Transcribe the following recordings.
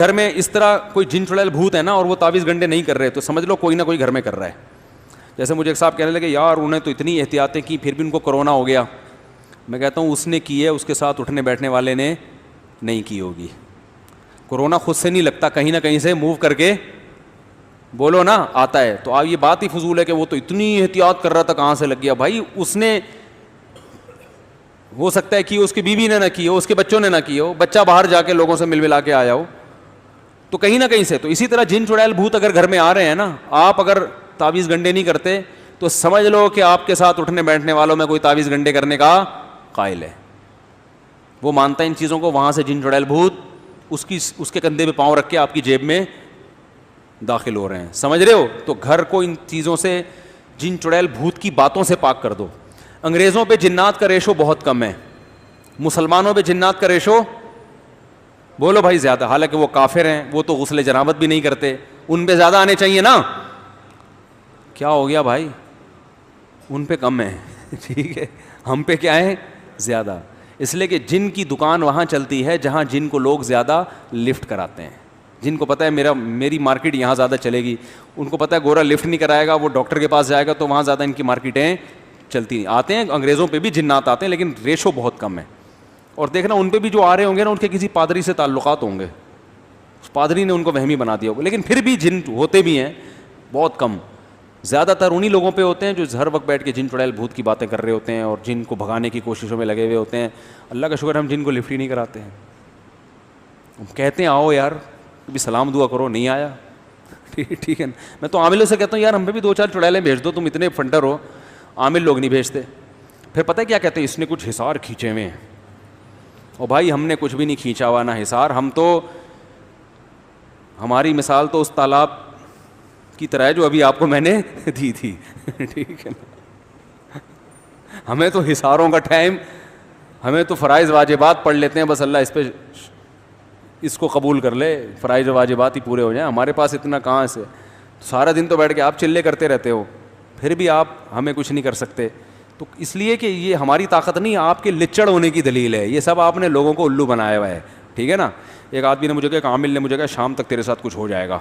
گھر میں اس طرح کوئی جن چڑیل بھوت ہے نا اور وہ تعویذ گنڈے نہیں کر رہے تو سمجھ لو کوئی نہ کوئی گھر میں کر رہا ہے. جیسے مجھے ایک صاحب کہنے لگے یار انہیں تو اتنی احتیاطیں کی پھر بھی ان کو کرونا ہو گیا. میں کہتا ہوں اس نے کی ہے, اس کے ساتھ اٹھنے بیٹھنے والے نے نہیں کی ہوگی. کرونا خود سے نہیں لگتا, کہیں نہ کہیں سے موو کر کے بولو نا آتا ہے. تو یہ بات ہی فضول ہے کہ وہ تو اتنی احتیاط کر رہا تھا کہاں سے لگ گیا. بھائی اس نے ہو سکتا ہے کہ اس کی بیوی نے نہ کی ہو, اس کے بچوں نے نہ کی ہو, بچہ باہر جا کے لوگوں سے مل ملا کے آیا ہو, تو کہیں نہ کہیں سے. تو اسی طرح جن چڑیل بھوت اگر گھر میں آ رہے ہیں نا, آپ اگر تعویذ گنڈے نہیں کرتے تو سمجھ لو کہ آپ کے ساتھ اٹھنے بیٹھنے والوں میں کوئی تعویذ گنڈے کرنے کا قائل ہے. وہ مانتا ہے ان چیزوں کو, وہاں سے جن چڑیل بھوت اس کے کندھے پہ پاؤں رکھ کے آپ کی جیب میں داخل ہو رہے ہیں. سمجھ رہے ہو؟ تو گھر کو ان چیزوں سے, جن چڑیل بھوت کی باتوں سے پاک کر دو. انگریزوں پہ جنات کا ریشو بہت کم ہے, مسلمانوں پہ جنات کا ریشو بولو بھائی زیادہ. حالانکہ وہ کافر ہیں, وہ تو غسل جنابت بھی نہیں کرتے, ان پہ زیادہ آنے چاہیے نا. کیا ہو گیا بھائی؟ ان پہ کم ہے, ٹھیک ہے, ہم پہ کیا ہے زیادہ. اس لیے کہ جن کی دکان وہاں چلتی ہے جہاں جن کو لوگ زیادہ لفٹ کراتے ہیں. جن کو پتہ ہے میری مارکیٹ یہاں زیادہ چلے گی, ان کو پتہ ہے گورا لفٹ نہیں کرائے گا, وہ ڈاکٹر کے پاس جائے گا, تو وہاں زیادہ ان کی مارکیٹیں چلتی آتے ہیں. انگریزوں پہ بھی جنات آتے ہیں لیکن ریشو بہت کم ہے. اور دیکھنا ان پہ بھی جو آ رہے ہوں گے نا, ان کے کسی پادری سے تعلقات ہوں گے, اس پادری نے ان کو وہمی بنا دیا ہوگا. لیکن پھر بھی جن ہوتے بھی ہیں بہت کم. زیادہ تر انہی لوگوں پہ ہوتے ہیں جو ہر وقت بیٹھ کے جن چڑیل بھوت کی باتیں کر رہے ہوتے ہیں اور جن کو بھگانے کی کوششوں میں لگے ہوئے ہوتے ہیں. اللہ کا شکر ہم جن کو لفٹ ہی نہیں کراتے ہیں. ہم کہتے ہیں آؤ یار بھی سلام دعا کرو, نہیں آیا, ٹھیک ہے. میں تو عاملوں سے کہتا ہوں یار ہم پہ بھی 2-4 چڑیلیں بھیج دو, تم اتنے فنڈر ہو. عامل لوگ نہیں بھیجتے. پھر پتہ ہے کیا کہتے ہیں, اس نے کچھ حصار کھینچے ہوئے ہیں. اور بھائی ہم نے کچھ بھی نہیں کھینچا ہوا نہ حصار. ہم تو, ہماری مثال تو اس تالاب کی طرح ہے جو ابھی آپ کو میں نے دی تھی, ٹھیک ہے نا. ہمیں تو حصاروں کا ٹائم, ہمیں تو فرائض واجبات پڑھ لیتے ہیں بس, اللہ اس پہ اس کو قبول کر لے, فرائض واجبات ہی پورے ہو جائیں. ہمارے پاس اتنا کہاں سے, سارا دن تو بیٹھ کے آپ چلے کرتے رہتے ہو, پھر بھی آپ ہمیں کچھ نہیں کر سکتے. تو اس لیے کہ یہ ہماری طاقت نہیں, آپ کے لچڑ ہونے کی دلیل ہے. یہ سب آپ نے لوگوں کو الو بنایا ہوا ہے, ٹھیک ہے نا. ایک آدمی نے مجھے کہا, عامل نے مجھے کہا شام تک تیرے ساتھ کچھ ہو جائے گا.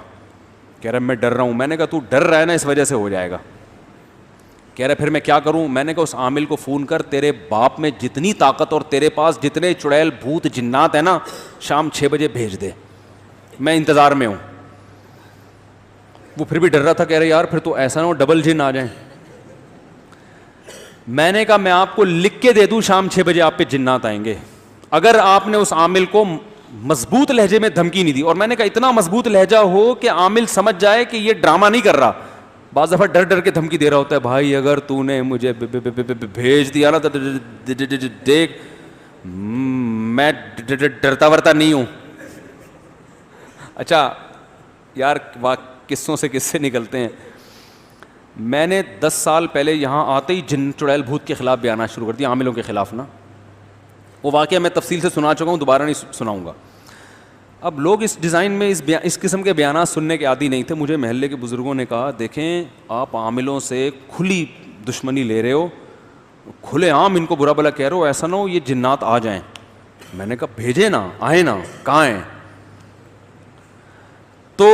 کہہ رہا میں ڈر رہا ہوں. میں نے کہا تو ڈر رہا ہے نا اس وجہ سے ہو جائے گا. کہہ رہا پھر میں کیا کروں. میں نے کہا اس عامل کو فون کر, تیرے باپ میں جتنی طاقت اور تیرے پاس جتنے چڑیل بھوت جنات ہیں نا, شام 6 بجے بھیج دے, میں انتظار میں ہوں. وہ پھر بھی ڈر رہا تھا, کہہ رہے یار پھر تو ایسا نہ ہو ڈبل جن آ جائیں. میں نے کہا میں آپ کو لکھ کے دے دوں شام 6 بجے آپ پہ جنات آئیں گے, اگر آپ نے اس عامل کو مضبوط لہجے میں دھمکی نہیں دی. اور میں نے کہا اتنا مضبوط لہجہ ہو کہ عامل سمجھ جائے کہ یہ ڈرامہ نہیں کر رہا. بعض دفعہ ڈر ڈر کے دھمکی دے رہا ہوتا ہے, بھائی اگر تو نے مجھے بھیج دیا نا تو دیکھ میں ڈرتا ورتا نہیں ہوں. اچھا یار قصوں سے قصے نکلتے ہیں. میں نے 10 سال پہلے یہاں آتے ہی جن چڑیل بھوت کے خلاف بیانات شروع کر دیا, عاملوں کے خلاف نا. وہ واقعہ میں تفصیل سے سنا چکا ہوں, دوبارہ نہیں سناؤں گا. اب لوگ اس ڈیزائن میں اس قسم کے بیانات سننے کے عادی نہیں تھے. مجھے محلے کے بزرگوں نے کہا دیکھیں آپ عاملوں سے کھلی دشمنی لے رہے ہو, کھلے عام ان کو برا بلا کہہ رہے ہو, ایسا نہ ہو یہ جنات آ جائیں. میں نے کہا بھیجے نا, آئے نا, کہاں ہیں. تو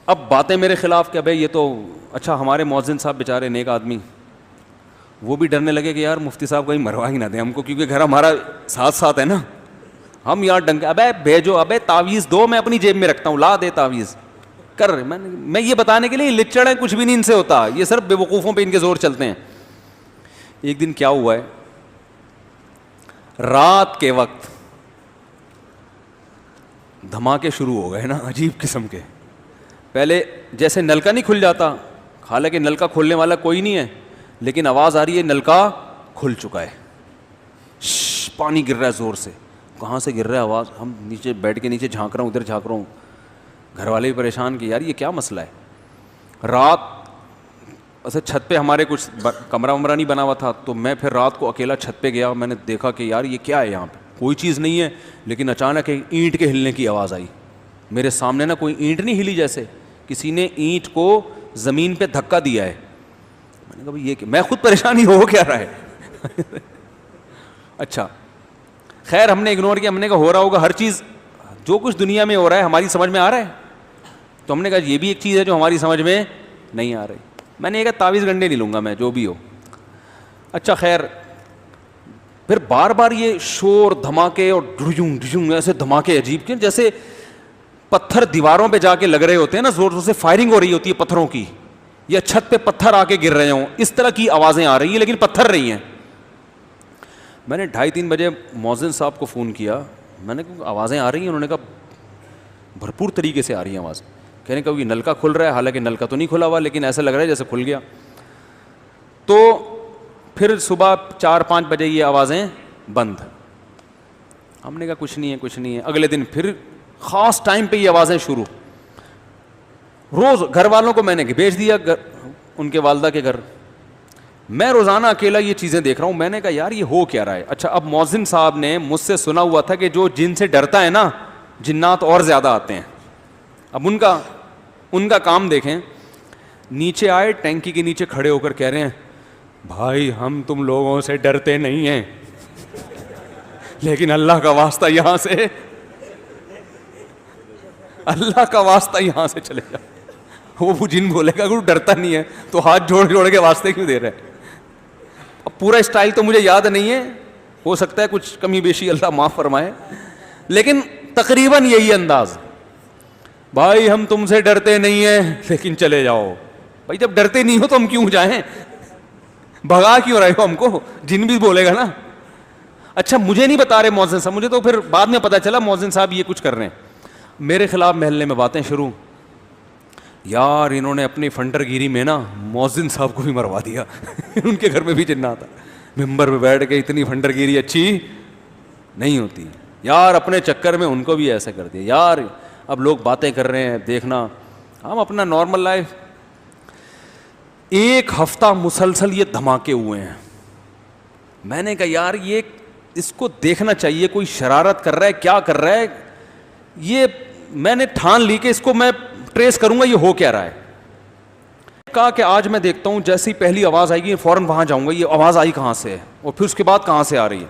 اب باتیں میرے خلاف کہ بھائی یہ تو اچھا ہمارے مؤذن صاحب بیچارے نیک آدمی, وہ بھی ڈرنے لگے کہ یار مفتی صاحب کہیں مروا ہی نہ دیں ہم کو, کیونکہ گھر ہمارا ساتھ ساتھ ہے نا. ہم یار ڈنکے, ابے بھیجو, ابے تعویذ دو, میں اپنی جیب میں رکھتا ہوں, لا دے تعویذ کر. میں یہ بتانے کے لیے لچڑ ہیں, کچھ بھی نہیں ان سے ہوتا, یہ صرف بے وقوفوں پہ ان کے زور چلتے ہیں. ایک دن کیا ہوا ہے, رات کے وقت دھماکے شروع ہو گئے نا عجیب قسم کے. پہلے جیسے نلکا نہیں کھل جاتا, حالانکہ نلکا کھولنے والا کوئی نہیں ہے, لیکن آواز آ رہی ہے نلکا کھل چکا ہے, پانی گر رہا ہے زور سے. کہاں سے گر رہا ہے آواز, ہم نیچے بیٹھ کے نیچے جھانک رہا ہوں, ادھر جھانک رہا ہوں. گھر والے بھی پریشان کہ یار یہ کیا مسئلہ ہے. رات ایسے چھت پہ ہمارے کچھ کمرہ ومرہ نہیں بنا ہوا تھا, تو میں پھر رات کو اکیلا چھت پہ گیا. میں نے دیکھا کہ یار یہ کیا ہے, یہاں پہ کوئی چیز نہیں ہے, لیکن اچانک ایک اینٹ کے ہلنے کی آواز آئی. میرے سامنے نا کوئی اینٹ نہیں ہلی, جیسے کسی نے اینٹ کو زمین پہ دھکا دیا ہے. میں نے کہا یہ کہ میں خود پریشانی ہو کیا رہا ہے. اچھا خیر ہم نے اگنور کیا, ہم نے کہا ہو رہا ہوگا, ہر چیز جو کچھ دنیا میں ہو رہا ہے ہماری سمجھ میں آ رہا ہے؟ تو ہم نے کہا یہ بھی ایک چیز ہے جو ہماری سمجھ میں نہیں آ رہی. میں نے یہ کہا تعویذ گنڈے نہیں لوں گا میں جو بھی ہو. اچھا خیر, پھر بار بار یہ شور دھماکے اور ڈھجوں ڈھجوں ایسے دھماکے عجیب کے, جیسے پتھر دیواروں پہ جا کے لگ رہے ہوتے ہیں نا, زور زور سے فائرنگ ہو رہی ہوتی ہے پتھروں کی, یا چھت پہ پتھر آ کے گر رہے ہوں, اس طرح کی آوازیں آ رہی ہیں لیکن پتھر رہی ہیں. میں نے 2:30-3 بجے مؤذن صاحب کو فون کیا, میں نے کہا آوازیں آ رہی ہیں؟ انہوں نے کہا بھرپور طریقے سے آ رہی ہیں آواز. کہنے کا یہ نلکا کھل رہا ہے, حالانکہ نلکا تو نہیں کھلا ہوا لیکن ایسا لگ رہا ہے جیسے کھل گیا. تو پھر صبح 4-5 بجے یہ آوازیں بند. ہم نے کہا کچھ نہیں ہے کچھ نہیں ہے. اگلے دن پھر خاص ٹائم پہ یہ آوازیں شروع. روز گھر والوں کو میں نے بھیج دیا ان کے والدہ کے گھر. میں روزانہ اکیلا یہ چیزیں دیکھ رہا ہوں. میں نے کہا یار یہ ہو کیا رہا ہے. اچھا اب مؤذن صاحب نے مجھ سے سنا ہوا تھا کہ جو جن سے ڈرتا ہے نا, جنات اور زیادہ آتے ہیں. اب ان کا کام دیکھیں. نیچے آئے, ٹینکی کے نیچے کھڑے ہو کر کہہ رہے ہیں بھائی ہم تم لوگوں سے ڈرتے نہیں ہیں لیکن اللہ کا واسطہ یہاں سے, اللہ کا واسطہ یہاں سے چلے جاؤ. وہ جن بولے گا کہ ڈرتا نہیں ہے تو ہاتھ جوڑ جوڑ کے واسطے کیوں دے رہے ہیں. اب پورا اسٹائل تو مجھے یاد نہیں ہے, ہو سکتا ہے کچھ کمی بیشی اللہ معاف فرمائے, لیکن تقریباً یہی انداز. بھائی ہم تم سے ڈرتے نہیں ہیں لیکن چلے جاؤ. بھائی جب ڈرتے نہیں ہو تو ہم کیوں جائیں, بھگا کیوں رہے ہو ہم کو؟ جن بھی بولے گا نا. اچھا مجھے نہیں بتا رہے مؤذن صاحب, مجھے تو پھر بعد میں پتا چلا مؤذن صاحب یہ کچھ کر رہے ہیں. میرے خلاف محلے میں باتیں شروع. یار انہوں نے اپنی فنڈر گیری میں نا مؤذن صاحب کو بھی مروا دیا ان کے گھر میں بھی جنات آتا. ممبر پہ بیٹھ کے اتنی فنڈر گیری اچھی نہیں ہوتی یار, اپنے چکر میں ان کو بھی ایسے کر دیا. یار اب لوگ باتیں کر رہے ہیں, دیکھنا ہم اپنا نارمل لائف. 1 ہفتہ مسلسل یہ دھماکے ہوئے ہیں. میں نے کہا یار یہ اس کو دیکھنا چاہیے, کوئی شرارت کر رہا ہے, کیا کر رہا ہے. یہ میں نے ٹھان لی کہ اس کو میں ٹریس کروں گا یہ ہو کیا رہا ہے. کہا کہ آج میں دیکھتا ہوں جیسی پہلی آواز آئے گی فوراً وہاں جاؤں گا, یہ آواز آئی کہاں سے ہے اور پھر اس کے بعد کہاں سے آ رہی ہے.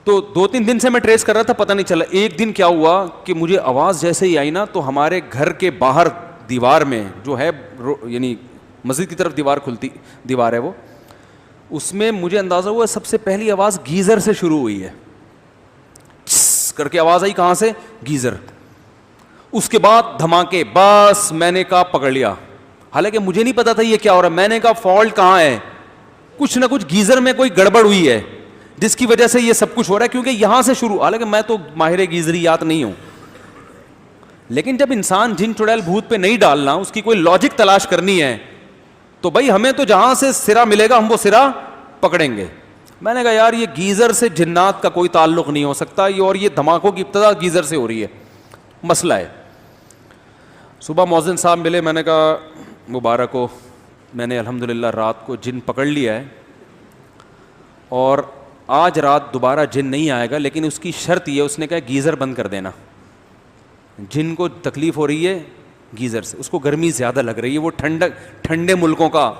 تو 2-3 دن سے میں ٹریس کر رہا تھا, پتہ نہیں چلا. ایک دن کیا ہوا کہ مجھے آواز جیسے ہی آئی نا, تو ہمارے گھر کے باہر دیوار میں جو ہے یعنی مسجد کی طرف دیوار ہے وہ, اس میں مجھے اندازہ ہوا سب سے پہلی آواز گیزر سے شروع ہوئی ہے. کر کے آواز آئی کہاں سے, گیزر. اس کے بعد دھماکے. بس میں نے کہا پکڑ لیا, حالانکہ مجھے نہیں پتا تھا یہ کیا ہو رہا ہے. میں نے کہا فالٹ کہاں ہے, کچھ نہ کچھ گیزر میں کوئی گڑبڑ ہوئی ہے جس کی وجہ سے یہ سب کچھ ہو رہا ہے, کیونکہ یہاں سے شروع. حالانکہ میں تو ماہر گیزریات نہیں ہوں, لیکن جب انسان جن چڑیل بھوت پہ نہیں ڈالنا, اس کی کوئی لاجک تلاش کرنی ہے, تو بھائی ہمیں تو جہاں سے سرا ملے گا ہم وہ سرا پکڑیں گے. میں نے کہا یار یہ گیزر سے جنات کا کوئی تعلق نہیں ہو سکتا, اور یہ دھماکوں کی ابتدا گیزر سے ہو رہی ہے, مسئلہ ہے. صبح مؤذن صاحب ملے, میں نے کہا مبارک ہو, میں نے الحمدللہ رات کو جن پکڑ لیا ہے, اور آج رات دوبارہ جن نہیں آئے گا, لیکن اس کی شرط یہ, اس نے کہا گیزر بند کر دینا. جن کو تکلیف ہو رہی ہے گیزر سے, اس کو گرمی زیادہ لگ رہی ہے, وہ ٹھنڈے ملکوں کا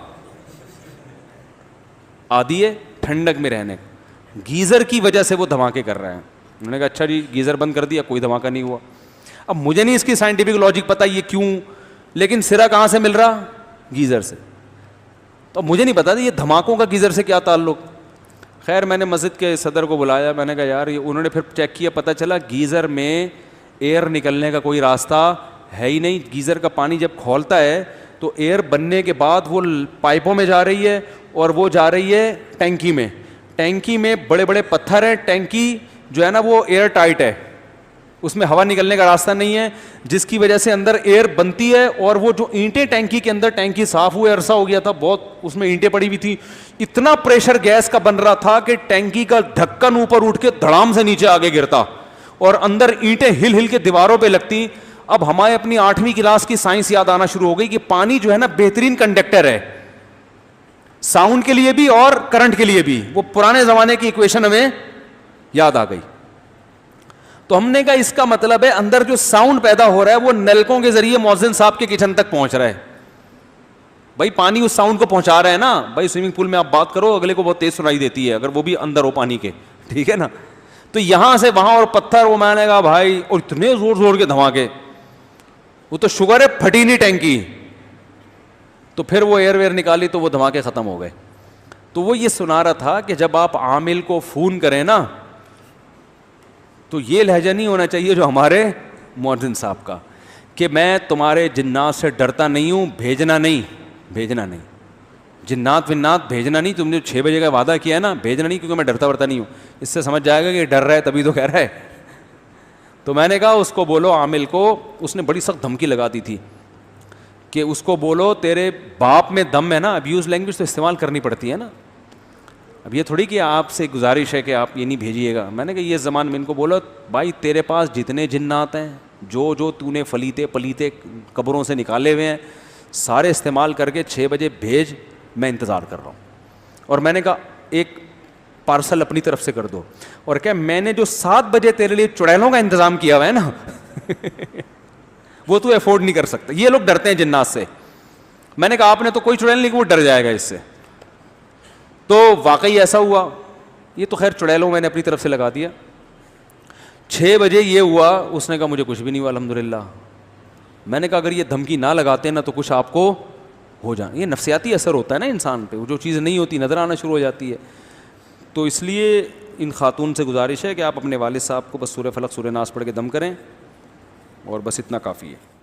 عادی ہے ٹھنڈک میں رہنے, گیزر کی وجہ سے وہ دھماکے کر رہے ہیں. انہوں نے کہا اچھا جی گیزر بند کر دیا, کوئی دھماکہ نہیں ہوا. اب مجھے نہیں اس کی سائنٹیفک لاجک پتا یہ کیوں, لیکن سرا کہاں سے مل رہا, گیزر سے. تو مجھے نہیں پتا یہ دھماکوں کا گیزر سے کیا تعلق. خیر میں نے مسجد کے صدر کو بلایا, میں نے کہا یار انہوں نے پھر چیک کیا, پتہ چلا گیزر میں ایئر نکلنے کا کوئی راستہ ہے ہی نہیں. گیزر کا پانی جب کھولتا ہے تو ایئر بننے کے بعد وہ پائپوں میں جا رہی ہے, اور وہ جا رہی ہے ٹینکی میں. ٹینکی میں بڑے بڑے پتھر ہیں, ٹینکی جو ہے نا وہ ایئر ٹائٹ ہے, اس میں ہوا نکلنے کا راستہ نہیں ہے, جس کی وجہ سے اندر ایئر بنتی ہے. اور وہ جو اینٹیں ٹینکی کے اندر, ٹینکی صاف ہوئے عرصہ ہو گیا تھا بہت, اس میں اینٹیں پڑی ہوئی تھی, اتنا پریشر گیس کا بن رہا تھا کہ ٹینکی کا ڈھکن اوپر اٹھ کے دھڑام سے نیچے آگے گرتا, اور اندر اینٹیں ہل ہل کے دیواروں پہ لگتی. اب ہمارے اپنی 8ویں کلاس کی سائنس یاد آنا شروع ہو گئی کہ پانی جو ہے نا بہترین کنڈکٹر ہے, ساؤنڈ کے لیے بھی اور کرنٹ کے لیے بھی. وہ پرانے زمانے کی ایکویشن ہمیں یاد آ گئی. تو ہم نے کہا اس کا مطلب ہے اندر جو ساؤنڈ پیدا ہو رہا ہے وہ نلکوں کے ذریعے مؤذن صاحب کے کچن تک پہنچ رہا ہے. بھائی پانی اس ساؤنڈ کو پہنچا رہا ہے نا. بھائی سوئمنگ پول میں آپ بات کرو, اگلے کو بہت تیز سنائی دیتی ہے اگر وہ بھی اندر ہو پانی کے, ٹھیک ہے نا. تو یہاں سے وہاں اور پتھر، وہ میں نے کہا بھائی، اور اتنے زور زور کے دھماکے، وہ تو شوگر ہے پھٹی نہیں ٹینکی. تو پھر وہ ایئر ویئر نکالی تو وہ دھماکے ختم ہو گئے. تو وہ یہ سنا رہا تھا کہ جب آپ عامل کو فون کریں نا تو یہ لہجہ نہیں ہونا چاہیے جو ہمارے مؤذن صاحب کا، کہ میں تمہارے جنات سے ڈرتا نہیں ہوں، بھیجنا نہیں، بھیجنا نہیں، جنات ونات بھیجنا نہیں، تم نے 6 بجے کا وعدہ کیا ہے نا، بھیجنا نہیں، کیونکہ میں ڈرتا ورتا نہیں ہوں. اس سے سمجھ جائے گا کہ ڈر رہا ہے تبھی تو کہہ رہا ہے. تو میں نے کہا اس کو بولو عامل کو، اس نے بڑی سخت دھمکی لگا دی تھی کہ اس کو بولو تیرے باپ میں دم ہے نا، ابیوز لینگویج تو استعمال کرنی پڑتی ہے نا. اب یہ تھوڑی کہ آپ سے گزارش ہے کہ آپ یہ نہیں بھیجیے گا. میں نے کہا یہ زمان میں ان کو بولو بھائی تیرے پاس جتنے جنات ہیں، جو تو نے فلیتے پلیتے قبروں سے نکالے ہوئے ہیں، سارے استعمال کر کے 6 بجے بھیج، میں انتظار کر رہا ہوں. اور میں نے کہا ایک پارسل اپنی طرف سے کر دو، اور کیا میں نے جو 7 بجے تیرے لیے چڑیلوں کا انتظام کیا ہوا ہے نا وہ تو افورڈ نہیں کر سکتا. یہ لوگ ڈرتے ہیں جنات سے. میں نے کہا آپ نے تو کوئی چڑیل نہیں کہ وہ ڈر جائے گا اس سے. تو واقعی ایسا ہوا. یہ تو خیر چڑیلوں میں نے اپنی طرف سے لگا دیا. 6 بجے یہ ہوا، اس نے کہا مجھے کچھ بھی نہیں ہوا الحمدللہ. میں نے کہا اگر یہ دھمکی نہ لگاتے نا تو کچھ آپ کو ہو جائے. یہ نفسیاتی اثر ہوتا ہے نا انسان پہ، وہ جو چیز نہیں ہوتی نظر آنا شروع ہو جاتی ہے. تو اس لیے ان خاتون سے گزارش ہے کہ آپ اپنے والد صاحب کو بس سورہ فلق سورہ ناس پڑھ کے دم کریں، اور بس اتنا کافی ہے.